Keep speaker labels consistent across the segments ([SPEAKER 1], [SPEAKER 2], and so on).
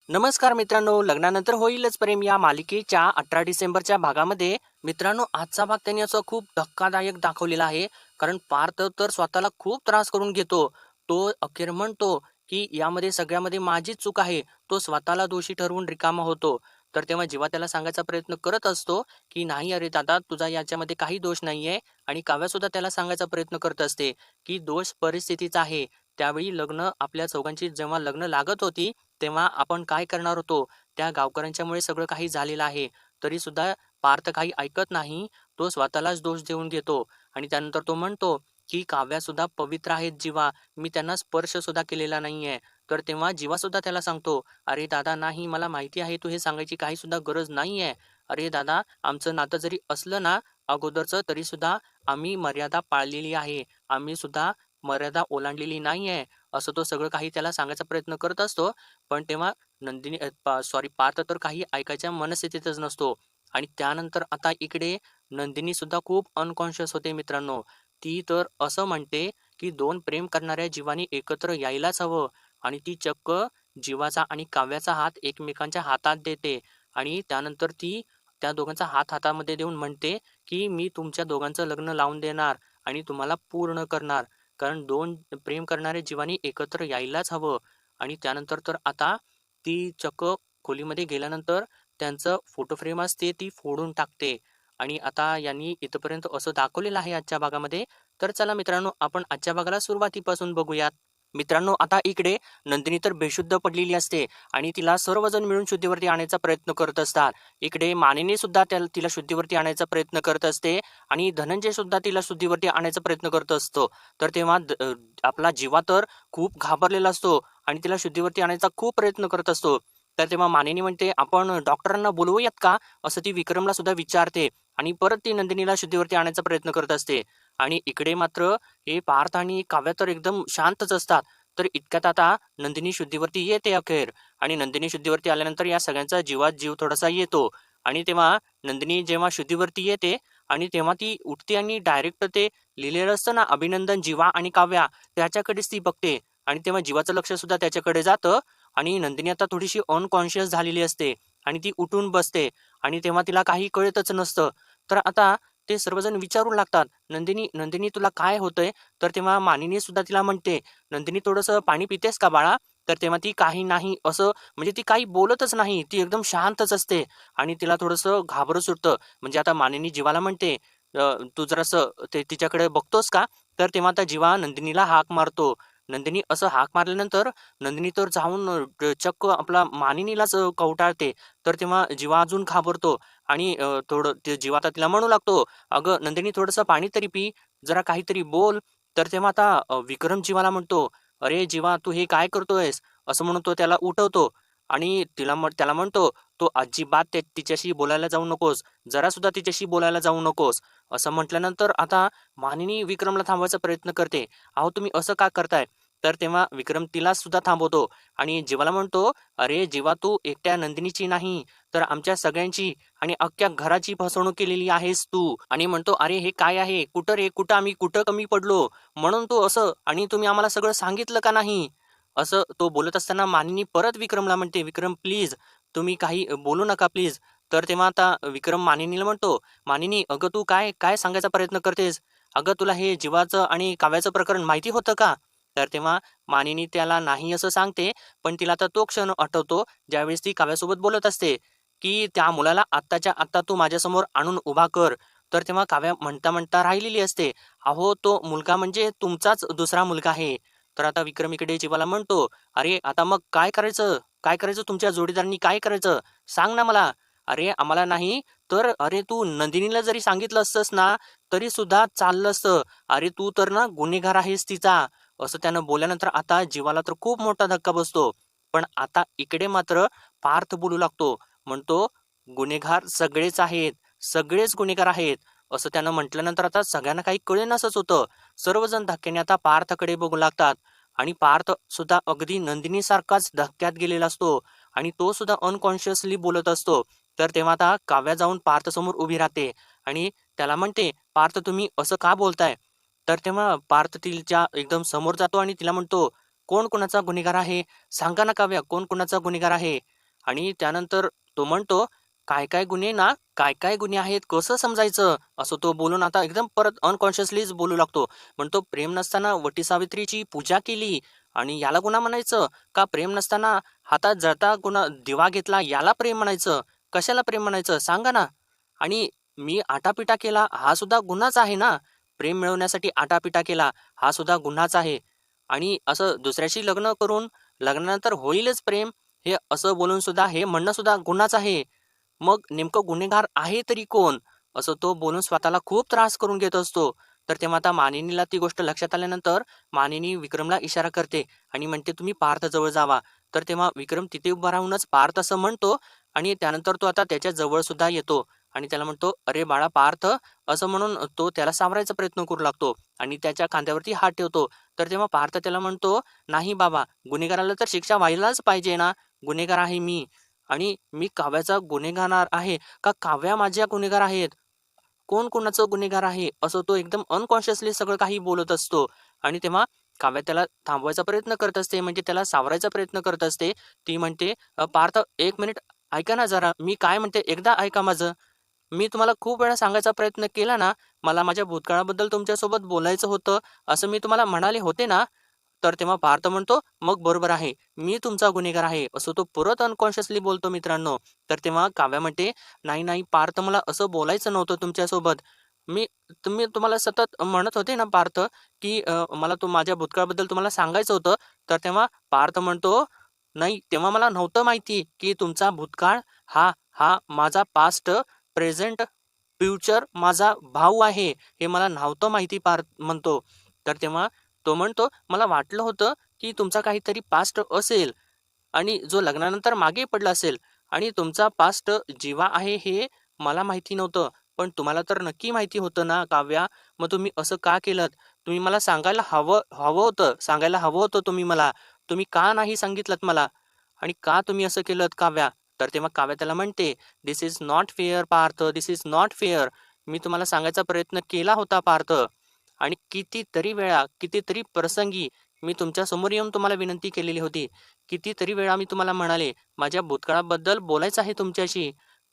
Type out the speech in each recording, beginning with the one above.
[SPEAKER 1] नमस्कार मित्रांनो, लग्नानंतर होईलच प्रेम या मालिकेच्या 18 डिसेंबरच्या भागामध्ये मित्रांनो आजचा भाग त्यांनी असं खूप धक्कादायक दाखवलेला आहे. कारण पार्थ तर स्वतःला खूप त्रास करून घेतो. तो अखेर म्हणतो की यामध्ये सगळ्यामध्ये माझीच चूक आहे. तो स्वतःला दोषी ठरवून रिकामा होतो. तर तेव्हा जेव्हा त्याला सांगायचा प्रयत्न करत असतो की नाही अरे दादा, तुझा याच्यामध्ये काही दोष नाहीये. आणि काव्या सुद्धा त्याला सांगायचा प्रयत्न करत असते की दोष परिस्थितीचा आहे. त्यावेळी लग्न आपल्या चौघांची जेव्हा लग्न लागत होती तेव्हा आपण काय करणार होतो? त्या गावकऱ्यांच्यामुळे सगळं काही झालेलं आहे. तरीसुद्धा पार्थ काही ऐकत नाही. तो स्वतःलाच दोष देऊन घेतो आणि त्यानंतर तो म्हणतो, की काव्यासुद्धा पवित्र आहेत जीवा. मी त्यांना स्पर्शसुद्धा केलेला नाहीये. तर तेव्हा जीवासुद्धा त्याला सांगतो, "अरे दादा नाही, मला माहिती आहे तू हे सांगायची काहीसुद्धा गरज नाहीये. अरे दादा, आमचं नातं जरी असलं ना अगोदरचं तरीसुद्धा आम्ही मर्यादा पाळलेली आहे. आम्ही सुद्धा मर्यादा ओलांडलेली नाहीये." असं तो सगळं काही त्याला सांगायचा प्रयत्न करत असतो. पण तेव्हा पार्थ तर काही ऐकायच्या मनस्थितीतच नसतो. आणि त्यानंतर आता इकडे नंदिनी सुद्धा खूप अनकॉन्शियस होते मित्रांनो. ती तर असं म्हणते, की 2 प्रेम करणाऱ्या जीवांनी एकत्र यायलाच हवं. आणि ती चक्क जीवाचा आणि काव्याचा हात एकमेकांच्या हातात देते. आणि त्यानंतर ती त्या दोघांचा हात हातामध्ये देऊन म्हणते, की "मी तुमच्या दोघांचं लग्न लावून देणार आणि तुम्हाला पूर्ण करणार." कारण 2 प्रेम करणाऱ्या जीवांनी एकत्र यायलाच हवं. आणि त्यानंतर तर आता ती चक्क खोलीमध्ये गेल्यानंतर त्यांचं फोटो फ्रेम असते ती फोडून टाकते. आणि आता यांनी इथपर्यंत असं दाखवलेलं आहे आजच्या भागामध्ये. तर चला मित्रांनो, आपण आजच्या भागाला सुरुवातीपासून बघूयात. मित्रांनो, आता इकडे नंदिनी तर बेशुद्ध पडलेली असते आणि तिला सर्वजण मिळून शुद्धीवरती आणायचा प्रयत्न करत असतात. इकडे मानिनी सुद्धा तिला शुद्धीवरती आणायचा प्रयत्न करत असते आणि धनंजय सुद्धा तिला शुद्धीवरती आणायचा प्रयत्न करत असतो. तर तेव्हा आपला जीवा तर खूप घाबरलेला असतो आणि तिला शुद्धीवरती आणायचा खूप प्रयत्न करत असतो. तर तेव्हा मानिनी म्हणते, "आपण डॉक्टरांना बोलवूयात का?" असं ती विक्रमला सुद्धा विचारते आणि परत ती नंदिनीला शुद्धीवरती आणायचा प्रयत्न करत असते. आणि इकडे मात्र हे पार्थ आणि काव्या तर एकदम शांतच असतात. तर इतक्यात आता नंदिनी शुद्धीवरती येते अखेर. आणि नंदिनी शुद्धीवरती आल्यानंतर या सगळ्यांचा जीवात जीव थोडासा येतो. आणि तेव्हा नंदिनी जेव्हा शुद्धीवरती येते आणि तेव्हा ती उठते आणि डायरेक्ट ते लिहिलेलं असतं ना, अभिनंदन जीवा आणि काव्या, त्याच्याकडेच ती बघते. आणि तेव्हा जीवाचं लक्ष सुद्धा त्याच्याकडे जातं. आणि नंदिनी आता थोडीशी अनकॉन्शियस झालेली असते आणि ती उठून बसते. आणि तेव्हा तिला काही कळतच नसतं. तर आता ते सर्वजण विचारू लागतात, "नंदिनी, नंदिनी तुला काय होतंय?" तर तेव्हा मानिनी सुद्धा तिला म्हणते, "नंदिनी थोडंसं पाणी पितेस का बाळा?" तर तेव्हा ती काही नाही असं म्हणजे ती काही बोलतच नाही. ती एकदम शांतच असते आणि तिला थोडंसं घाबरट सुटतं. म्हणजे आता मानिनी जीवाला म्हणते, "तू जरासं ते तिच्याकडे बघतोस का?" तर तेव्हा आता जीवा नंदिनीला हाक मारतो. नंदिनी असं हाक मारल्यानंतर नंदिनी तर जाऊन चक्क आपला मानिनीलाच कवटाळते. तर तेव्हा जीवा अजून घाबरतो आणि थोडं ते जीवा आता तिला म्हणू लागतो, "अगं नंदिनी थोडंसं पाणी तरी पी, जरा काहीतरी बोल." तर तेव्हा आता विक्रम जीवाला म्हणतो, "अरे जीवा, तू हे काय करतोयस?" असं म्हणून तो त्याला उठवतो आणि त्याला म्हणतो, "तू अजिबात तिच्याशी बोलायला जाऊ नकोस. जरासुद्धा तिच्याशी बोलायला जाऊ नकोस." असं म्हटल्यानंतर आता मानिनी विक्रमला थांबवायचा प्रयत्न करते. "अहो तुम्ही असं का करताय?" तर तेव्हा विक्रम तिला सुद्धा थांबवतो आणि जीवाला म्हणतो, "अरे जीवा, तू एकट्या नंदिनीची नाही, तर आमच्या सगळ्यांची आणि अख्ख्या घराची फसवणूक केलेली आहेस तू." आणि म्हणतो, "अरे हे काय आहे? कुठं रे? कुठं आम्ही कुठं कमी पडलो? म्हणून तू असं आणि तुम्ही आम्हाला सगळं सांगितलं का नाही?" असं तो बोलत असताना मानिनी परत विक्रमला म्हणते, "विक्रम प्लीज, तुम्ही काही बोलू नका प्लीज." तर तेव्हा आता विक्रम मानिनीला म्हणतो, "मानिनी, अगं तू काय काय सांगायचा प्रयत्न करतेस? अगं तुला हे जीवाचं आणि काव्याचं प्रकरण माहिती होतं का?" तर तेव्हा मानिनी त्याला नाही असं सांगते, पण तिला आता तो क्षण आठवतो, ज्यावेळेस ती काव्यासोबत बोलत असते, की "त्या मुलाला आत्ताच्या आत्ता तू माझ्यासमोर आणून उभा कर." तर तेव्हा काव्या म्हणता-म्हणता राहिलेली असते, "अहो, तो मुलगा म्हणजे तुमचाच दुसरा मुलगा आहे." तर आता विक्रम इकडे जीवाला म्हणतो, "अरे, आता मग काय करायचं? काय करायचं तुमच्या जोडीदारांनी काय करायचं? सांग ना मला." "अरे, आम्हाला नाही, तर अरे तू नंदिनीला जरी सांगितलं असतंस ना, तरी सुद्धा चाललं असतं. अरे, तू तर ना गुन्हेगार आहेस तिचा." असं त्यानं बोलल्यानंतर आता जीवाला तर खूप मोठा धक्का बसतो. पण आता इकडे मात्र पार्थ बोलू लागतो. म्हणतो, "गुन्हेगार सगळेच आहेत. सगळेच गुन्हेगार आहेत." असं त्यानं म्हटल्यानंतर आता सगळ्यांना काही कळेनासंच होतं. सर्वजण धक्क्याने आता पार्थकडे बघू लागतात आणि पार्थ सुद्धा अगदी नंदिनीसारखाच धक्क्यात गेलेला असतो आणि तो सुद्धा अनकॉन्शियसली बोलत असतो. तर तेव्हा आता काव्या जाऊन पार्थसमोर उभी राहते आणि त्याला म्हणते, "पार्थ तुम्ही असं का बोलताय?" तर तेव्हा पार्थ तिच्या एकदम समोर जातो आणि तिला म्हणतो, "कोण कुणाचा गुन्हेगार आहे? सांगा ना काव्या, कोण कुणाचा गुन्हेगार आहे?" आणि त्यानंतर तो म्हणतो, "काय काय गुन्हे ना, काय काय गुन्हे आहेत, कसं समजायचं?" असं तो बोलून आता एकदम परत अनकॉन्शियसलीच बोलू लागतो. म्हणतो, "प्रेम नसताना वटी सावित्रीची पूजा केली आणि याला गुन्हा म्हणायचं? का प्रेम नसताना हातात जळता दिवा घेतला याला प्रेम म्हणायचं? कशाला प्रेम म्हणायचं सांगा ना? आणि मी आटापिटा केला हा सुद्धा गुन्हाच आहे ना? प्रेम मिळवण्यासाठी आटापिटा केला हा सुद्धा गुन्हाच आहे. आणि असं दुसऱ्याशी लग्न करून लग्नानंतर होईलच प्रेम, हे असं बोलून सुद्धा हे म्हणणं सुद्धा गुन्हाच आहे. मग नेमकं गुन्हेगार आहे तरी कोण?" असं तो बोलून स्वतःला खूप त्रास करून घेत असतो. तर तेव्हा आता मानिनीला ती गोष्ट लक्षात आल्यानंतर मानिनी विक्रमला इशारा करते आणि म्हणते, "तुम्ही पार्थ जवळ जावा." तर तेव्हा विक्रम तिथे उभा राहूनच पार्थ असं म्हणतो आणि त्यानंतर तो आता त्याच्या जवळ सुद्धा येतो आणि त्याला म्हणतो, "अरे बाळा पार्थ." असं म्हणून तो त्याला सावरायचा प्रयत्न करू लागतो आणि त्याच्या खांद्यावरती हात ठेवतो. तर तेव्हा पार्थ त्याला म्हणतो, "नाही बाबा, गुन्हेगाराला तर शिक्षा व्हायलाच पाहिजे ना. गुन्हेगार आहे मी आणि मी काव्याचा गुन्हेगार आहे का काव्या माझ्या गुन्हेगार आहेत? कोण कोणाचं गुन्हेगार आहे?" असं तो एकदम अनकॉन्शियसली सगळं काही बोलत असतो आणि तेव्हा काव्या त्याला थांबवायचा प्रयत्न करत असते, म्हणजे त्याला सावरायचा प्रयत्न करत असते. ती म्हणते, पार्थ 1 मिनिट ऐका ना जरा. मी काय म्हणते एकदा ऐका माझं. मी तुम्हाला खूप वेळा सांगायचा प्रयत्न केला ना, मला माझ्या भूतकाळाबद्दल तुमच्यासोबत बोलायचं होतं, असं मी तुम्हाला म्हणाले होते ना?" तर तेव्हा पार्थ म्हणतो, "मग बरोबर आहे. मी तुमचा गुन्हेगार आहे." असं तो परत अनकॉन्शियसली बोलतो मित्रांनो. तर तेव्हा काव्या म्हणते, "नाही, नाही पार्थ मला असं बोलायचं नव्हतं तुमच्यासोबत. मी तुम्हाला सतत म्हणत होते ना पार्थ, की मला माझ्या भूतकाळाबद्दल तुम्हाला सांगायचं होतं." तर तेव्हा पार्थ म्हणतो, "नाही, तेव्हा मला नव्हतं माहिती, की तुमचा भूतकाळ हा हा माझा पास्ट, प्रेझेंट, फ्युचर माझा भाऊ आहे. हे मला नव्हतं माहिती." पार्थ म्हणतो. तर तेव्हा तो म्हणतो, "मला वाटलं होतं, की तुमचा काहीतरी पास्ट असेल आणि जो लग्नानंतर मागे पडला असेल आणि तुमचा पास्ट जीवा आहे हे मला माहिती नव्हतं. पण तुम्हाला तर नक्की माहिती होतं ना काव्या, मग तुम्ही असं का केलंत? तुम्ही मला सांगायला हवं हवं होतं, सांगायला हवं होतं तुम्ही मला. तुम्ही का नाही सांगितलत मला? आणि का तुम्ही असं केलंत काव्या?" तर तेव्हा काव्या त्याला म्हणते, "this is not fair Parth, this is not fair. मी तुम्हाला सांगायचा प्रयत्न केला होता पार्थ आणि कितीतरी वेळा, कितीतरी प्रसंगी मी तुमच्यासमोर येऊन तुम्हाला विनंती केलेली होती. कितीतरी वेळा मी तुम्हाला म्हणाले, माझ्या भूतकाळाबद्दल बोलायचं आहे तुमच्याशी.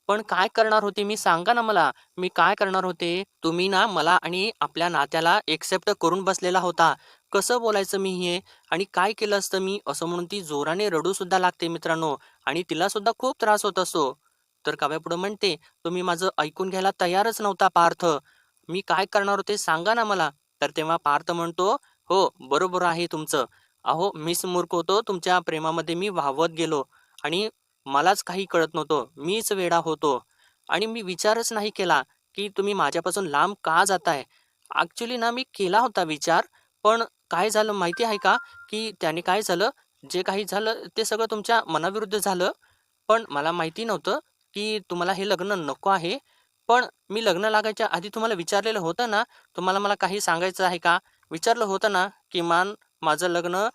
[SPEAKER 1] पण काय करणार होते मी सांगा ना मला, मी काय करणार होते? तुम्ही ना मला आणि आपल्या नात्याला एक्सेप्ट करून बसलेला होता. कसं बोलायचं मी हे? आणि काय केलं असतं मी?" असं म्हणून ती जोराने रडू सुद्धा लागते मित्रांनो आणि तिला सुद्धा खूप त्रास होत असतो. तर काव्या पुढे म्हणते, "तुम्ही माझं ऐकून घ्यायला तयारच नव्हता पार्थ. मी काय करणार होते सांगा ना मला." तर तेव्हा पार्थ म्हणतो, "हो, बरोबर आहे तुमचं. अहो, मीच मूर्ख होतो. तुमच्या प्रेमामध्ये मी वाहवत गेलो आणि मलाच काही कळत नव्हतं. मीच वेडा होतो आणि मी विचारच नाही केला, की तुम्ही माझ्यापासून लांब का जाताय. ॲक्चुअली ना मी केला होता विचार, पण काय झालं माहिती आहे का, की त्याने काय झालं, जे काही झालं ते सगळं तुमच्या मनाविरुद्ध झालं. पण मला माहिती नव्हतं, की तुम्हाला हे लग्न नको आहे. पण मी लग्न लागायच्या आधी तुम्हाला विचारलेलं होतं ना, तुम्हाला मला काही सांगायचं आहे का? विचारलं होतं ना, किमान माझं लग्न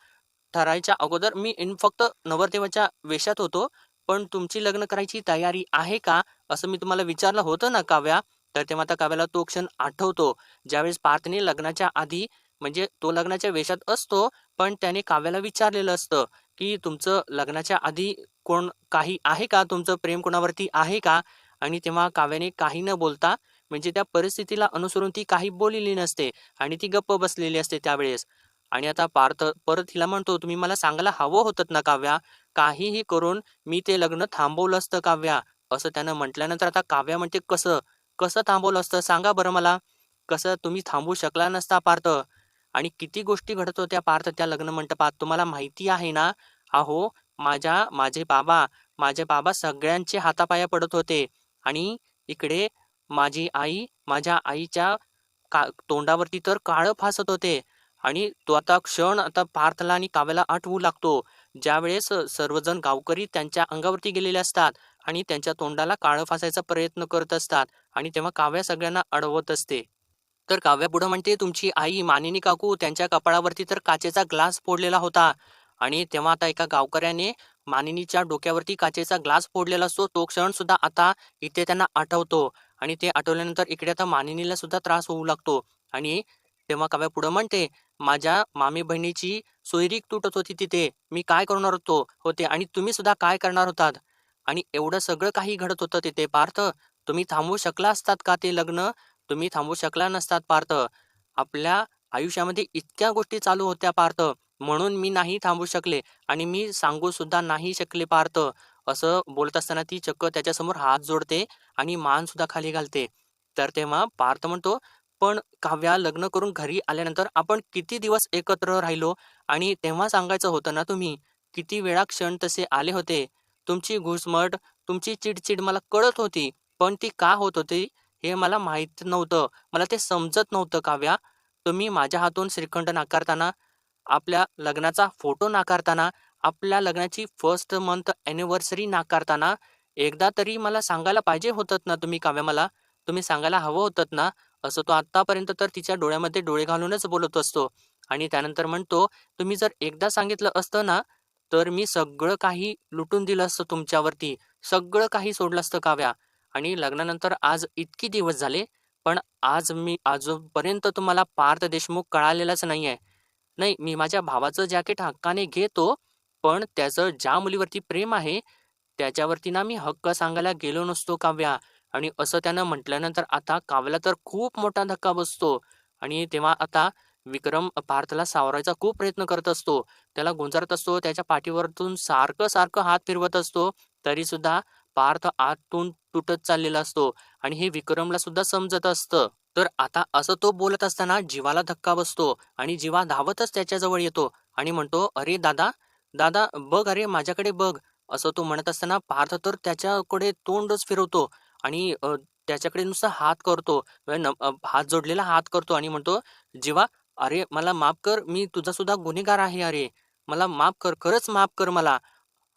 [SPEAKER 1] ठरायच्या अगोदर मी फक्त नवरदेवाच्या वेशात होतो. पण तुमची लग्न करायची तयारी आहे का? असं मी तुम्हाला विचारलं होतं ना काव्या. तर तेव्हा त्या काव्याला तो क्षण आठवतो. ज्यावेळेस पार्थने लग्नाच्या आधी म्हणजे तो लग्नाच्या वेशात असतो, पण त्याने काव्याला विचारलेलं असतं, की "तुमचं लग्नाच्या आधी कोण काही आहे का? तुमचं प्रेम कोणावरती आहे का?" आणि तेव्हा काव्याने काही न बोलता म्हणजे त्या परिस्थितीला अनुसरून ती काही बोललेली नसते आणि ती गप्प बसलेली असते त्यावेळेस. आणि आता पार्थ परत हिला म्हणतो, "तुम्ही मला सांगायला हवं होतं ना काव्या. काहीही करून मी ते लग्न थांबवलं असतं काव्या." असं त्यानं म्हटल्यानंतर आता काव्या म्हणते, "कसं? कसं थांबवलं असतं सांगा बरं मला? कसं तुम्ही थांबवू शकला नसता पार्थ?" आणि किती गोष्टी घडत होत्या पार्थ त्या लग्न मंडपात तुम्हाला माहिती आहे ना? अहो, माझे बाबा सगळ्यांचे हातापाया पडत होते आणि इकडे माझी आई, माझ्या आईच्या तोंडावरती तर काळं फासत होते आणि तो आता क्षण आता पार्थला आणि काव्याला आठवू लागतो. ज्यावेळेस सर्वजण गावकरी त्यांच्या अंगावरती गेलेले असतात आणि त्यांच्या तोंडाला काळं फासायचा प्रयत्न करत असतात आणि तेव्हा काव्या सगळ्यांना अडवत असते. तर काव्या पुढं म्हणते, "तुमची आई मानिनी काकू त्यांच्या कपाळावरती तर काचेचा ग्लास फोडलेला होता." आणि तेव्हा आता एका गावकऱ्याने मानिनीच्या डोक्यावरती काचेचा ग्लास फोडलेला असतो. तो क्षण सुद्धा आता इथे त्यांना आठवतो आणि ते आठवल्यानंतर इकडे आता मानिनीला सुद्धा त्रास होऊ लागतो आणि तेव्हा काव्या पुढं म्हणते, "माझ्या मामी बहिणीची सोयरीक तुटत होती तिथे. मी काय करणार होते आणि तुम्ही सुद्धा काय करणार होतात?" आणि एवढं सगळं काही घडत होतं तिथे. पार्थ, तुम्ही थांबवू शकला असतात का ते लग्न? तुम्ही थांबवू शकला नसतात पार्थ. आपल्या आयुष्यामध्ये इतक्या गोष्टी चालू होत्या पार्थ, म्हणून मी नाही थांबवू शकले आणि मी सांगू सुद्धा नाही शकले पार्थ. असं बोलत असताना ती चक्क त्याच्यासमोर हात जोडते आणि मान सुद्धा खाली घालते. तर तेव्हा पार्थ म्हणतो, "पण काव्या, लग्न करून घरी आल्यानंतर आपण किती दिवस एकत्र राहिलो आणि तेव्हा सांगायचं होतं ना तुम्ही. किती वेळा क्षण तसे आले होते. तुमची घुसमट, तुमची चिडचिड मला कळत होती. पण ती का होत होती हे मला माहीत नव्हतं. मला ते समजत नव्हतं काव्या. तुम्ही माझ्या हातून श्रीखंड नाकारताना, आपल्या लग्नाचा फोटो नाकारताना, आपल्या लग्नाची फर्स्ट मंथ अॅनिव्हर्सरी नाकारताना, एकदा तरी मला सांगायला पाहिजे होतत ना तुम्ही काव्या मला. तुम्ही सांगायला हवं होतत ना." असं तो आत्तापर्यंत तर तिच्या डोळ्यामध्ये डोळे घालूनच बोलत असतो. आणि त्यानंतर म्हणतो, "तुम्ही जर एकदा सांगितलं असतं ना, तर मी सगळं काही लुटून दिलं असतं तुमच्यावरती. सगळं काही सोडलं असतं काव्या. आणि लग्नानंतर आज इतके दिवस झाले, पण मी अजूनपर्यंत तुम्हाला पार्थ देशमुख कळालेलाच नाहीये. नाही, मी माझ्या भावाचं जॅकेट हक्काने घेतो, पण त्याचं ज्या मुलीवरती प्रेम आहे, त्याच्यावरती ना मी हक्क सांगायला गेलो नसतो काव्या." आणि असं त्यानं म्हटल्यानंतर आता काव्याला तर खूप मोठा धक्का बसतो. आणि तेव्हा आता विक्रम पार्थला सावरायचा खूप प्रयत्न करत असतो. त्याला गुंजारत असतो, त्याच्या पाठीवरतून सारखं-सारखं हात फिरवत असतो. तरीसुद्धा पार्थ आतून तुटत चाललेला असतो आणि हे विक्रमला सुद्धा समजत असतं. तर आता असं तो बोलत असताना जीवाला धक्का बसतो आणि जीवा धावतच त्याच्याजवळ येतो आणि म्हणतो, "अरे दादा, दादा बघ, अरे माझ्याकडे बघ." असं तो म्हणत असताना पार्थ तर त्याच्याकडे तोंडच फिरवतो आणि त्याच्याकडे नुसता हात करतो. हात जोडलेला हात करतो आणि म्हणतो, "जीवा, अरे मला माफ कर. मी तुझा सुद्धा गुन्हेगार आहे अरे. मला माफ कर. खरंच माफ कर मला.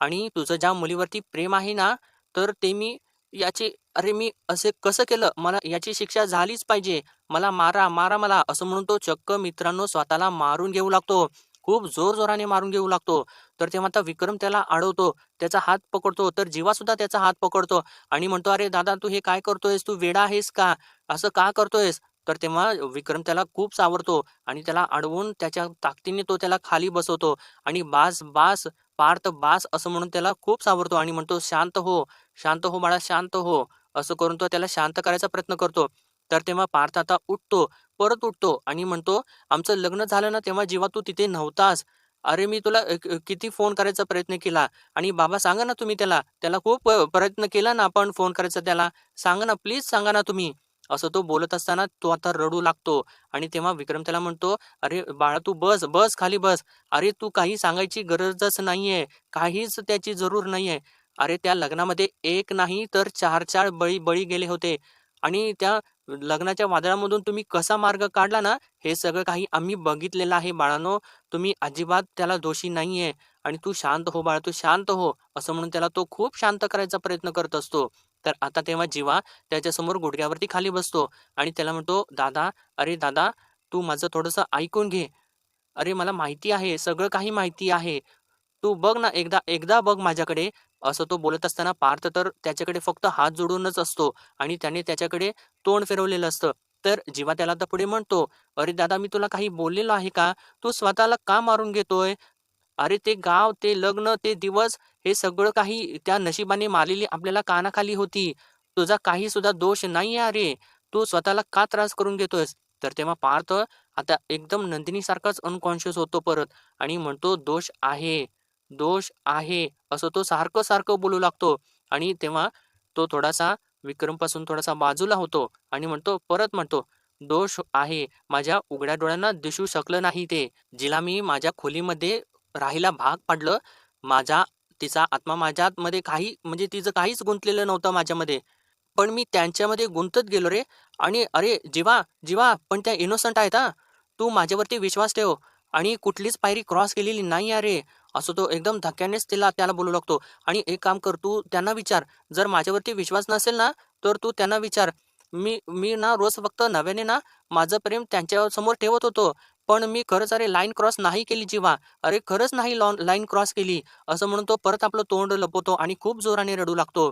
[SPEAKER 1] आणि तुझं ज्या मुलीवरती प्रेम आहे ना, तर ते मी याची अरे मी असे कसं केलं? मला याची शिक्षा झालीच पाहिजे. मला मारा, मारा मला." असं म्हणून तो चक्क मित्रांनो स्वतःला मारून घेऊ लागतो. खूप जोरजोराने मारून घेऊ लागतो. तर तेव्हा आता विक्रम त्याला अडवतो. त्याचा हात पकडतो. तर जीवासुद्धा त्याचा हात पकडतो आणि म्हणतो, "अरे दादा, तू हे काय करतोयस? तू वेडा आहेस का? असं का करतोयस?" तर तेव्हा विक्रम त्याला खूप सावरतो आणि त्याला अडवून त्याच्या ताकदीने तो त्याला खाली बसवतो आणि "बास, बास पार्थ, बास." असं म्हणून त्याला खूप सावरतो आणि म्हणतो, "शांत हो, शांत हो बाळा, शांत हो." असं करून तो त्याला शांत करायचा प्रयत्न करतो. तर तेव्हा पार्थ आता उठतो, परत उठतो आणि म्हणतो, "आमचं लग्न झालं ना, तेव्हा जेव्हा तू तिथे नव्हतास, अरे मी तुला किती फोन करायचा प्रयत्न केला आणि बाबा सांगा ना तुम्ही त्याला. त्याला खूप प्रयत्न केला ना आपण फोन करायचा त्याला. सांगा ना, प्लीज सांगा ना तुम्ही." असं तो बोलत असताना तो आता रडू लागतो आणि तेव्हा विक्रम त्याला म्हणतो, "अरे बाळा, तू बस, बस खाली बस. अरे तू काही सांगायची गरजच नाहीये. काहीच त्याची जरूर नाहीये. अरे त्या लग्नामध्ये एक नाही तर 4-4 बळी बळी गेले होते आणि त्या लग्नाच्या वादळामधून तुम्ही कसा मार्ग काढला ना, हे सगळं काही आम्ही बघितलेलं आहे बाळांनो. तुम्ही अजिबात त्याला दोषी नाहीये आणि तू शांत हो बाळा, तू शांत हो." असं म्हणून त्याला तो खूप शांत करायचा प्रयत्न करत असतो. तर आता तेव्हा जीवा त्याच्यासमोर गुडघ्यावरती खाली बसतो आणि त्याला म्हणतो, "दादा, अरे दादा, तू माझं थोडंसं ऐकून घे. अरे मला माहिती आहे, सगळं काही माहिती आहे. तू बघ ना, एकदा एकदा बघ माझ्याकडे." असं तो बोलत असताना पार्थ तर त्याच्याकडे फक्त हात जोडूनच असतो आणि त्याने त्याच्याकडे तोंड फिरवलेलं असतं. तर जीवा त्याला आता पुढे म्हणतो, "अरे दादा, मी तुला काही बोललेलो आहे का? तू स्वतःला का मारून घेतोय? अरे ते गाव, ते लग्न, ते दिवस, हे सगळं काही त्या नशिबाने मारलेली आपल्याला कानाखाली होती. तुझा काही सुद्धा दोष नाहीये अरे. तू स्वतःला का त्रास करून घेतोयस?" तर तेव्हा पार्थ आता एकदम नंदिनीसारखाच अनकॉन्शियस होतो परत आणि म्हणतो, "दोष आहे, दोष आहे." असं तो सारखं-सारखं बोलू लागतो आणि तेव्हा तो थोडासा विक्रमपासून थोडासा बाजूला होतो आणि परत म्हणतो, "दोष आहे. माझ्या उघड्या डोळ्यांना दिसू शकलं नाही ते. जिला मी माझ्या खोलीमध्ये राहायला भाग पाडलं. तिचा आत्मा माझ्या आतमध्ये काही म्हणजे तिचं काहीच गुंतलेलं नव्हतं माझ्यामध्ये. पण मी त्यांच्यामध्ये गुंतत गेलो रे. आणि अरे जीवा, जीवा पण त्या इनोसंट आहेत हां. तू माझ्यावरती विश्वास ठेव आणि कुठलीच पायरी क्रॉस केलेली नाही अरे." असं तो एकदम धक्क्यानेच त्याला बोलू लागतो. "आणि एक काम कर, तू त्यांना विचार. जर माझ्यावरती विश्वास नसेल ना, तर तू त्यांना विचार. मी मी ना रोज फक्त नव्याने ना माझं प्रेम त्यांच्यासमोर ठेवत होतो. पण मी खरंच अरे लाईन क्रॉस नाही केली जीवा. अरे खरंच नाही लाईन क्रॉस केली." असं म्हणून तो परत आपलं तोंड लपवतो आणि खूप जोराने रडू लागतो.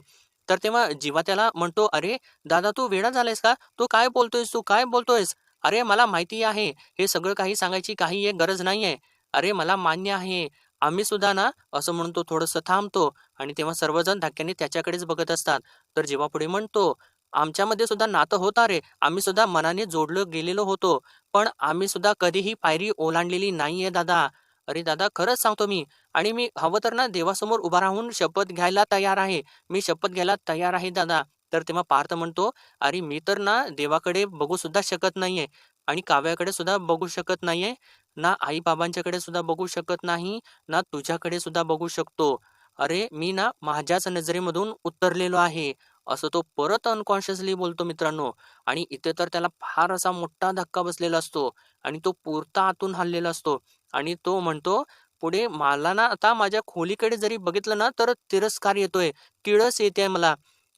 [SPEAKER 1] तर तेव्हा जीवा त्याला म्हणतो, "अरे दादा, तू वेडा झालायस का? तू काय बोलतोयस? तू काय बोलतोयस? अरे मला माहिती आहे, हे सगळं काही सांगायची काही एक गरज नाहीये. अरे मला मान्य आहे. आम्ही सुद्धा ना असं म्हणून तो थोडंसं थांबतो आणि तेव्हा सर्वजण धक्क्याने त्याच्याकडेच बघत असतात. तर जेव्हा पुढे म्हणतो, "आमच्यामध्ये सुद्धा नातं होतं रे. आम्ही सुद्धा मनाने जोडलं गेलेलो होतो. पण आम्ही सुद्धा कधीही पायरी ओलांडलेली नाहीये दादा." अरे दादा, खरंच सांगतो मी आणि मी हवं तर ना देवासमोर उभा राहून शपथ घ्यायला तयार आहे. मी शपथ घ्यायला तयार आहे दादा. तर तेव्हा पार्थ म्हणतो, "अरे मी तर ना देवाकडे बघू सुद्धा शकत नाहीये आणि काव्याकडे सुद्धा बघू शकत नाहीये. ना आई-बाबांच्याकडे सुद्धा बघू शकत नाही, ना तुझ्याकडे सुद्धा बघू शकतो. अरे मी ना माझ्याच नजरेमधून उतरलेलो आहे." असं तो परत अनकॉन्शियसली बोलतो मित्रांनो. आणि इथे तर त्याला फार असा मोठा धक्का बसलेला असतो आणि तो पुरता आतून हललेला असतो आणि तो म्हणतो पुढे, "मला ना आता माझ्या खोलीकडे जरी बघितलं ना तर तिरस्कार येतोय, किळस येते मला.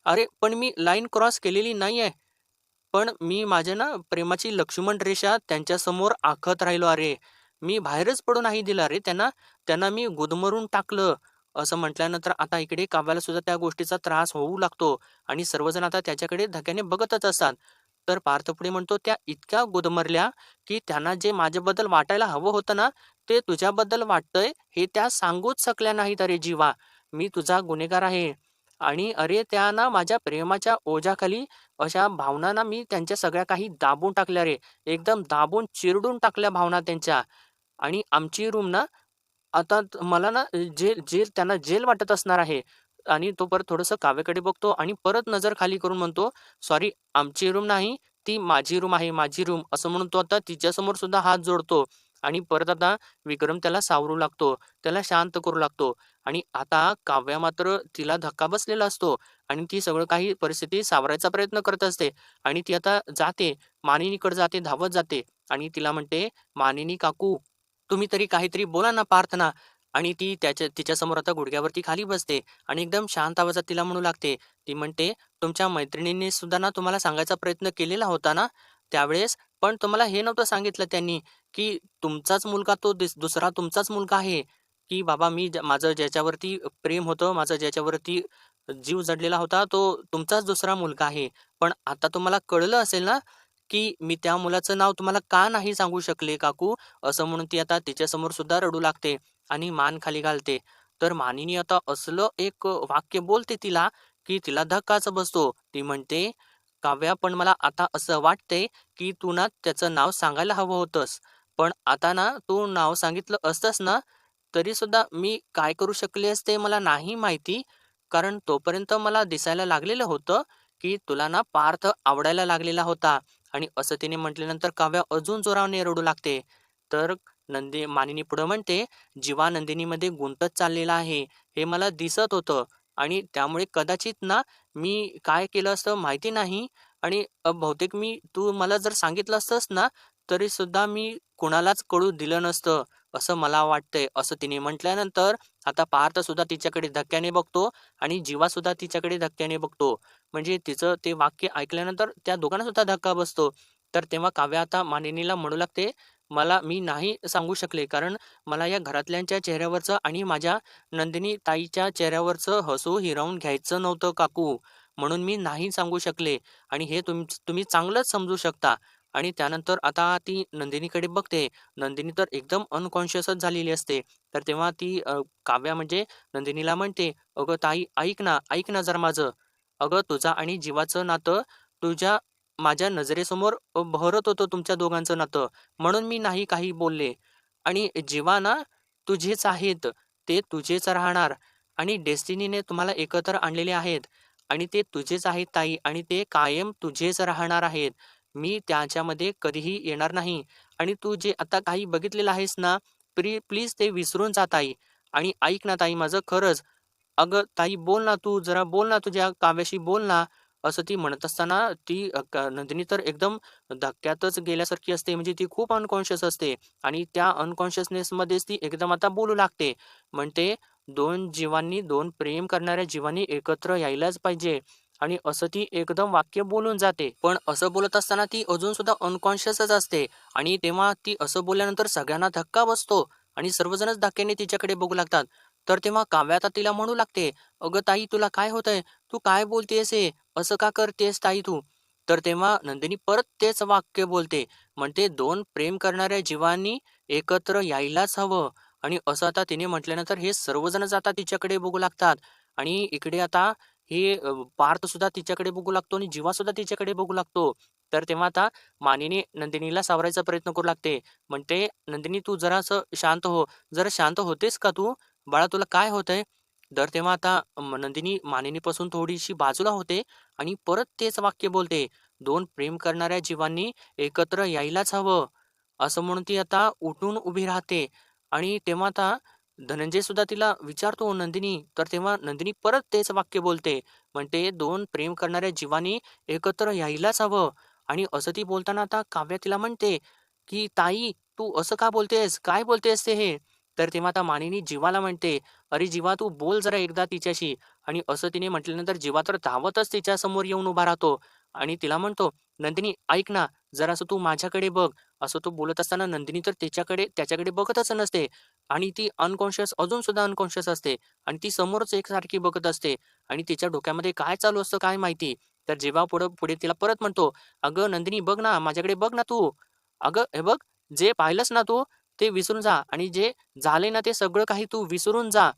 [SPEAKER 1] अरे पण मी लाईन क्रॉस केलेली नाहीये. पण मी माझ्या ना प्रेमाची लक्ष्मण रेषा त्यांच्यासमोर आखत राहिलो अरे. मी बाहेरच पडू नाही दिलं रे त्यांना. त्यांना मी गुदमरून टाकलं." असं म्हटल्यानंतर आता इकडे काव्याला सुद्धा त्या गोष्टीचा त्रास होऊ लागतो आणि सर्वजण आता त्याच्याकडे धक्याने बघतच असतात. तर पार्थ पुढे म्हणतो, "त्या इतक्या गुदमरल्या, की त्यांना जे माझ्याबद्दल वाटायला हवं होतं ना, ते तुझ्याबद्दल वाटतंय हे त्या सांगूच शकल्या नाहीत अरे जीवा. मी तुझा गुन्हेगार आहे आणि अरे त्या ना माझ्या प्रेमाच्या ओझ्याखाली अशा भावना ना मी त्यांच्या सगळ्या काही दाबून टाकल्या रे. एकदम दाबून चिरडून टाकल्या भावना त्यांच्या आणि आमची रूम ना आता मला ना जेल जेल त्यांना जेल वाटत असणार आहे." आणि तो परत थोडंसं काव्याकडे बघतो आणि परत नजर खाली करून म्हणतो, "सॉरी, आमची रूम नाही, ती माझी रूम आहे, माझी रूम." असं म्हणून तो आता तिच्यासमोर सुद्धा हात जोडतो आणि परत आता विक्रम त्याला सावरू लागतो, त्याला शांत करू लागतो आणि आता काव्या मात्र तिला धक्का बसलेला असतो आणि ती सगळं काही परिस्थिती सावरायचा प्रयत्न करत असते आणि ती आता जाते, मानिनीकडे जाते, धावत जाते आणि तिला म्हणते, "मानिनी काकू, तुम्ही तरी काहीतरी बोला ना प्रार्थना." आणि ती तिच्यासमोर आता गुडघ्यावरती खाली बसते आणि एकदम शांत आवाजात तिला म्हणू लागते. ती म्हणते, "तुमच्या मैत्रिणींनी सुद्धा ना तुम्हाला सांगायचा प्रयत्न केलेला होता ना त्यावेळेस, पण तुम्हाला हे नव्हतं सांगितलं त्यांनी, की तुमचाच मुलगा तो दुसरा तुमचाच मुलगा आहे, की बाबा मी माझं ज्याच्यावरती प्रेम होतं, माझं ज्याच्यावरती जीव जडलेला होता, तो तुमचाच दुसरा मुलगा आहे. पण आता तुम्हाला कळलं असेल ना, की मी त्या मुलाचं नाव तुम्हाला का नाही सांगू शकले काकू?" असं म्हणून ती आता तिच्यासमोर सुद्धा रडू लागते आणि मान खाली घालते. तर मानिनी आता असलं एक वाक्य बोलते तिला, की तिला धक्काच बसतो. ती म्हणते, "काव्या, पण मला आता असं वाटतंय, की तू ना त्याचं नाव सांगायला हवं होतंस. पण आता ना तू नाव सांगितलं असतंस ना, तरीसुद्धा मी काय करू शकले असते मला नाही माहिती. कारण तोपर्यंत मला दिसायला लागलेलं होतं, की तुला ना पार्थ आवडायला लागलेला होता." आणि असं तिने म्हटल्यानंतर काव्या अजून जोराने रडू लागते. तर मानिनी पुढं म्हणते, "जीवा नंदिनीमध्ये गुंतत चाललेला आहे, हे मला दिसत होतं आणि त्यामुळे कदाचित ना मी काय केलं असतं माहिती नाही आणि बहुतेक तू मला जर सांगितलं असतंस ना, तरीसुद्धा मी कुणालाच कळू दिलं नसतं, असं मला वाटतंय." असं तिने म्हटल्यानंतर आता पार्थसुद्धा तिच्याकडे धक्क्याने बघतो आणि जीवासुद्धा तिच्याकडे धक्क्याने बघतो. म्हणजे तिचं ते वाक्य ऐकल्यानंतर त्या दोघांना सुद्धा धक्का बसतो. तर तेव्हा काव्या आता मानिनीला म्हणू लागते, मी नाही सांगू शकले कारण मला या घरातल्यांच्या चेहऱ्यावरचं आणि माझ्या नंदिनी ताईच्या चेहऱ्यावरचं हसू हिरावून घ्यायचं नव्हतं काकू. म्हणून मी नाही सांगू शकले आणि हे तुम्ही चांगलंच समजू शकता." आणि त्यानंतर आता ती नंदिनीकडे बघते. नंदिनी तर एकदम अनकॉन्शियसच झालेली असते. तर तेव्हा ती काव्या म्हणजे नंदिनीला म्हणते, "अगं ताई, ऐक ना, ऐक ना जरा माझं. अगं तुझं आणि जीवाचं नातं तुझ्या माझ्या नजरेसमोर बहरत होतं तुमच्या दोघांचं नातं. म्हणून मी नाही काही बोलले. आणि जेव्हा ना तुझेच आहेत, ते तुझेच राहणार आणि डेस्टिनीने तुम्हाला एकत्र आणलेले आहेत आणि ते तुझेच आहेत ताई आणि ते कायम तुझेच राहणार आहेत. मी त्याच्यामध्ये कधीही येणार नाही आणि तू जे आता काही बघितलेलं आहेस ना, प्लीज ते विसरून जा ताई आणि ऐक ना ताई माझं खरंच. अगं ताई बोल ना तू, जरा बोल ना, तुझ्या काव्याशी बोल ना." असं ती म्हणत असताना ती नंदिनी तर एकदम धक्क्यातच गेल्यासारखी असते. म्हणजे ती खूप अनकॉन्शियस असते आणि त्या अनकॉन्शियसनेसमध्येच ती एकदम आता बोलू लागते. म्हणते, "2 जीवांनी, 2 प्रेम करणाऱ्या जीवांनी एकत्र यायलाच पाहिजे." आणि असं ती एकदम वाक्य बोलून जाते. पण असं बोलत असताना ती अजून सुद्धा अनकॉन्शियसच असते आणि तेव्हा ती असं बोलल्यानंतर सगळ्यांना धक्का बसतो आणि सर्वजणच धक्क्याने तिच्याकडे बघू लागतात. तर तेव्हा काव्या आता तिला म्हणू लागते, "अगं ताई, तुला काय होतंय? तू काय बोलतेस हे? असं का करतेस ताई तू?" तर तेव्हा नंदिनी परत तेच वाक्य बोलते. म्हणते, "2 प्रेम करणाऱ्या जीवांनी एकत्र यायलाच हवं आणि असं आता तिने म्हटल्यानंतर हे सर्वजणच आता तिच्याकडे बघू लागतात आणि इकडे आता हे पार्थ सुद्धा तिच्याकडे बघू लागतो आणि जीवा सुद्धा तिच्याकडे बघू लागतो. तर तेव्हा आता मानिनी नंदिनीला सावरायचा प्रयत्न करू लागते. म्हणते, "नंदिनी तू जरासं शांत हो. जरा शांत होतेस का तू? बाळा तुला काय होतंय?" तर तेव्हा आता नंदिनी मानिनीपासून थोडीशी बाजूला होते आणि परत तेच वाक्य बोलते, "2 प्रेम करणाऱ्या जीवांनी एकत्र यायलाच हवं." असं म्हणून ती आता उठून उभी राहते आणि तेव्हा आता धनंजय सुद्धा तिला विचारतो, "नंदिनी?" तर तेव्हा नंदिनी परत तेच वाक्य बोलते. म्हणते, "2 प्रेम करणाऱ्या जीवांनी एकत्र यायलाच हवं." आणि असं ती बोलताना आता काव्या तिला म्हणते, की "ताई, तू असं का बोलतेस? काय बोलतेस ते हे?" तर तेव्हा आता मानिनी जीवाला म्हणते, "अरे जीवा, तू बोल जरा एकदा तिच्याशी." आणि असं तिने म्हटल्यानंतर जीवा तर धावतच तिच्यासमोर येऊन उभा राहतो आणि तिला म्हणतो, "नंदिनी ऐक ना, जरासं तू माझ्याकडे बघ." असं तो बोलत असताना नंदिनी तर त्याच्याकडे बघतच नसते आणि ती अनकॉन्शियस अजून सुद्धा अनकॉन्शियस असते आणि ती समोरच एकसारखी बघत असते आणि तिच्या डोक्यामध्ये काय चालू असतं काय माहिती. तर जेव्हा पुढे तिला परत म्हणतो, "अगं नंदिनी बघ ना, माझ्याकडे बघ ना तू. अगं हे बघ, जे पाहिलंस ना तू, ते विसरून जा आणि जे झाले ना ते सगळं काही तू विसरून जा.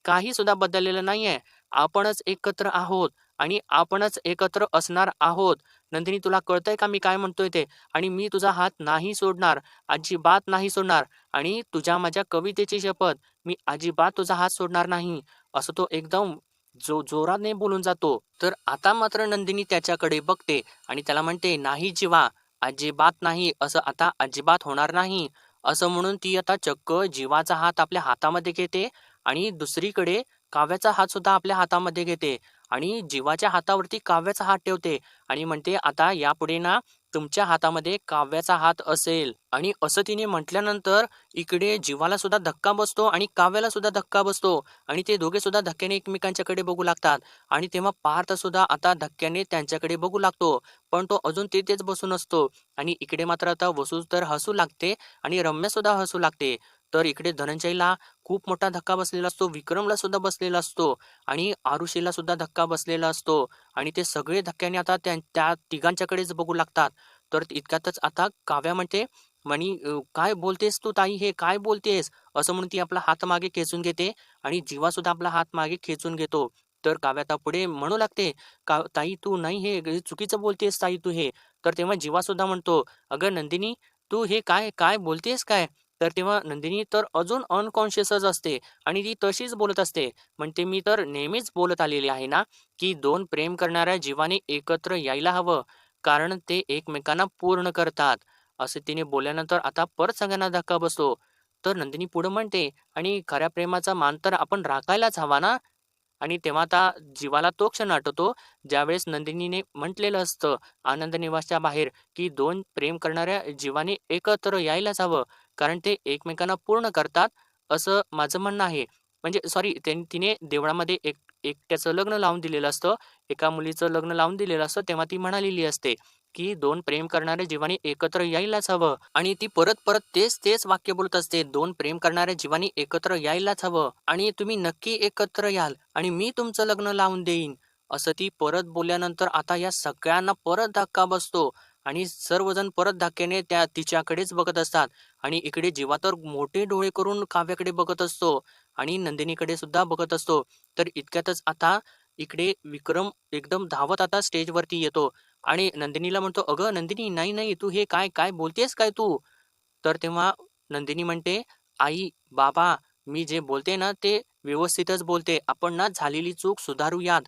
[SPEAKER 1] काही सुद्धा बदललेलं नाहीये. आपणच एकत्र आहोत आणि आपणच एकत्र असणार आहोत. नंदिनी तुला कळतंय का मी काय म्हणतोय ते? आणि मी तुझा हात नाही सोडणार, अजिबात नाही सोडणार आणि तुझ्या माझ्या कवितेची शपथ, मी अजिबात तुझा हात सोडणार नाही." असं तो एकदम जोराने बोलून जातो. तर आता मात्र नंदिनी त्याच्याकडे बघते आणि त्याला म्हणते, "नाही जीवा, अजिबात नाही. असं आता अजिबात होणार नाही." असं म्हणून ती आता चक्क जीवाचा हात आपल्या हातामध्ये घेते आणि दुसरीकडे काव्याचा हात सुद्धा आपल्या हातामध्ये घेते आणि जीवाच्या हातावरती काव्याचा हात ठेवते आणि म्हणते, "आता यापुढे ना तुमच्या हातामध्ये काव्याचा हात असेल." आणि असं तिने म्हटल्यानंतर इकडे जीवाला सुद्धा धक्का बसतो आणि काव्याला सुद्धा धक्का बसतो आणि ते दोघे सुद्धा धक्क्याने एकमेकांच्याकडे बघू लागतात आणि तेव्हा पार्थ सुद्धा आता धक्क्याने त्यांच्याकडे बघू लागतो. पण तो अजून तिथेच बसून असतो आणि इकडे मात्र आता वसू तर हसू लागते आणि रम्या सुद्धा हसू लागते. तर इकडे धनंजयला खूप मोठा धक्का बसलेला असतो. विक्रमला सुद्धा बसलेला असतो आणि आरुषीला सुद्धा धक्का बसलेला असतो आणि ते सगळे धक्क्याने आता त्या तिघांच्याकडेच बघू लागतात. तर इतक्यातच आता काव्या म्हणते, "म्हणी काय बोलतेस तू ताई हे? काय बोलतेस?" असं म्हणून ती आपला हात मागे खेचून घेते आणि जीवा सुद्धा आपला हात मागे खेचून घेतो. तर काव्या आता पुढे म्हणू लागते, "का ताई तू नाही हे चुकीचं बोलतेस ताई तू हे." तर तेव्हा जीवा सुद्धा म्हणतो, "अगं नंदिनी तू हे काय काय बोलतेस काय?" तर तेव्हा नंदिनी तर अजून अनकॉन्शियसच असते आणि ती तशीच बोलत असते. म्हणते, "मी तर नेहमीच बोलत आलेली आहे ना, की 2 प्रेम करणाऱ्या जीवाने एकत्र यायला हवं, कारण ते एकमेकांना पूर्ण करतात." असे तिने बोलल्यानंतर आता परत सगळ्यांना धक्का बसतो. तर नंदिनी पुढे म्हणते, "आणि खऱ्या प्रेमाचा मान तर आपण राखायलाच हवा ना?" आणि तेव्हा आता जीवाला तो क्षण आठवतो, ज्यावेळेस नंदिनीने म्हटलेलं असतं आनंद निवासच्या बाहेर, की 2 प्रेम करणाऱ्या जीवाने एकत्र यायलाच हवं, कारण ते एकमेकांना पूर्ण करतात, असं माझं म्हणणं आहे. म्हणजे सॉरी तिने देवळामध्ये एकट्याचं लग्न लावून दिलेलं असतं, एका मुलीचं लग्न लावून दिलेलं असतं, तेव्हा ती म्हणालेली असते, की 2 प्रेम करणाऱ्या जीवाने एकत्र यायलाच हवं आणि ती परत-परत तेच-तेच वाक्य बोलत असते. 2 प्रेम करणाऱ्या जीवांनी एकत्र यायलाच हवं आणि तुम्ही नक्की एकत्र याल आणि मी तुमचं लग्न लावून देईन. असं ती परत बोलल्यानंतर आता या सगळ्यांना परत धक्का बसतो आणि सर्वजण परत धक्क्याने त्या तिच्याकडेच बघत असतात आणि इकडे जीवा तर मोठे डोळे करून काव्याकडे बघत असतो आणि नंदिनीकडे सुद्धा बघत असतो. तर इतक्यातच आता इकडे विक्रम एकदम धावत आता स्टेजवरती येतो आणि नंदिनीला म्हणतो, "अगं नंदिनी, नाही, नाही, तू हे काय, काय बोलतेस काय तू?" तर तेव्हा नंदिनी म्हणते, "आई, बाबा, मी जे बोलते ना ते व्यवस्थितच बोलते. आपण ना झालेली चूक सुधारूयात.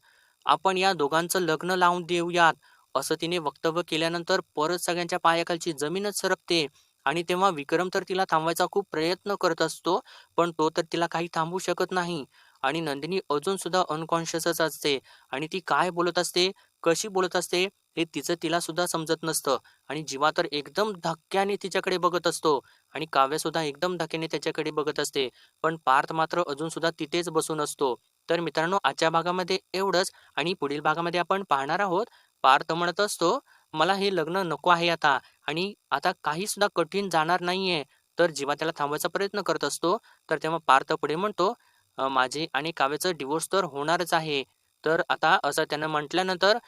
[SPEAKER 1] आपण या दोघांचं लग्न लावून देऊयात." असं तिने वक्तव्य केल्यानंतर परत सगळ्यांच्या पायाखालची जमीनच सरकते आणि तेव्हा विक्रम तर तिला थांबवायचा खूप प्रयत्न करत असतो, पण तो तर तिला काही थांबवू शकत नाही आणि नंदिनी अजून सुद्धा अनकॉन्शियसच असते आणि ती काय बोलत असते, कशी बोलत असते, हे तिचं तिला सुद्धा समजत नसतं आणि जीवा तर एकदम धक्क्याने तिच्याकडे बघत असतो आणि काव्य सुद्धा एकदम धक्क्याने त्याच्याकडे बघत असते. पण पार्थ मात्र अजून सुद्धा तिथेच बसून असतो. तर मित्रांनो आजच्या भागामध्ये एवढंच आणि पुढील भागामध्ये आपण पाहणार आहोत. पार्थ म्हणत असतो, "मला हे लग्न नको आहे आता आणि आता काही सुद्धा कठीण जाणार नाहीये." तर जीवा त्याला थांबवायचा प्रयत्न करत असतो. तर तेव्हा पार्थ पुढे म्हणतो, "माझे आणि काव्याचं डिव्होर्स तर होणारच आहे." तर आता असं त्यानं म्हटल्यानंतर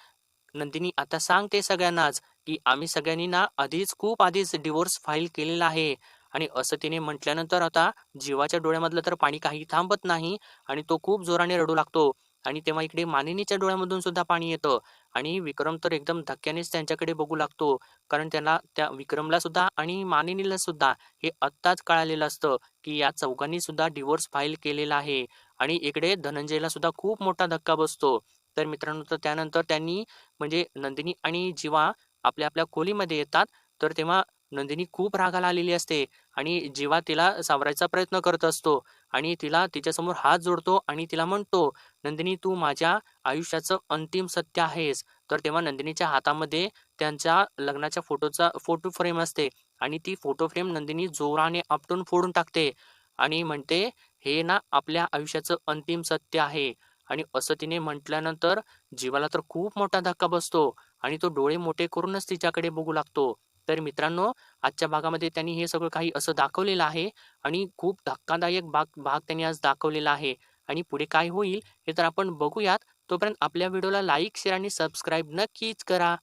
[SPEAKER 1] नंदिनी आता सांगते सगळ्यांनाच, की आम्ही सगळ्यांनी ना आधीच खूप आधीच डिव्होर्स फाईल केलेला आहे आणि असं तिने म्हटल्यानंतर आता जीवाच्या डोळ्यामधलं तर पाणी काही थांबत नाही आणि तो खूप जोराने रडू लागतो. आणि तेव्हा इकडे मानिनीच्या डोळ्यामधून सुद्धा पाणी येतं आणि विक्रम तर एकदम धक्क्यानेच त्यांच्याकडे बघू लागतो. कारण त्याला त्या विक्रमला सुद्धा आणि मानिनीला सुद्धा हे आत्ताच कळालेलं असतं, की या चौघांनी सुद्धा डिव्होर्स फाईल केलेला आहे. आणि इकडे धनंजयला सुद्धा खूप मोठा धक्का बसतो. तर मित्रांनो, तर त्यानंतर त्यांनी म्हणजे नंदिनी आणि जीवा आपल्या आपल्या खोलीमध्ये येतात. तर तेव्हा नंदिनी खूप रागाला आलेली असते आणि जीवा तिला सावरायचा प्रयत्न करत असतो आणि तिला तिच्यासमोर हात जोडतो आणि तिला म्हणतो, "नंदिनी, तू माझ्या आयुष्याचं अंतिम सत्य आहेस." तर तेव्हा नंदिनीच्या हातामध्ये त्यांच्या लग्नाच्या फोटो फ्रेम असते आणि ती फोटो फ्रेम नंदिनी जोराने आपटून फोडून टाकते आणि म्हणते, "हे ना आपल्या आयुष्याचं अंतिम सत्य आहे." आणि असं तिने म्हटल्यानंतर जीवाला तर खूप मोठा धक्का बसतो आणि तो डोळे मोठे करूनच तिच्याकडे बघू लागतो. तर मित्रांनो, आजच्या भागामध्ये त्यांनी हे सगळं काही असं दाखवलेलं आहे आणि खूप धक्कादायक भाग भाग त्यांनी आज दाखवलेला आहे आणि पुढे काय होईल हे तर आपण बघूयात. तोपर्यंत आपल्या व्हिडिओला लाईक, शेअर आणि सबस्क्राईब नक्कीच करा.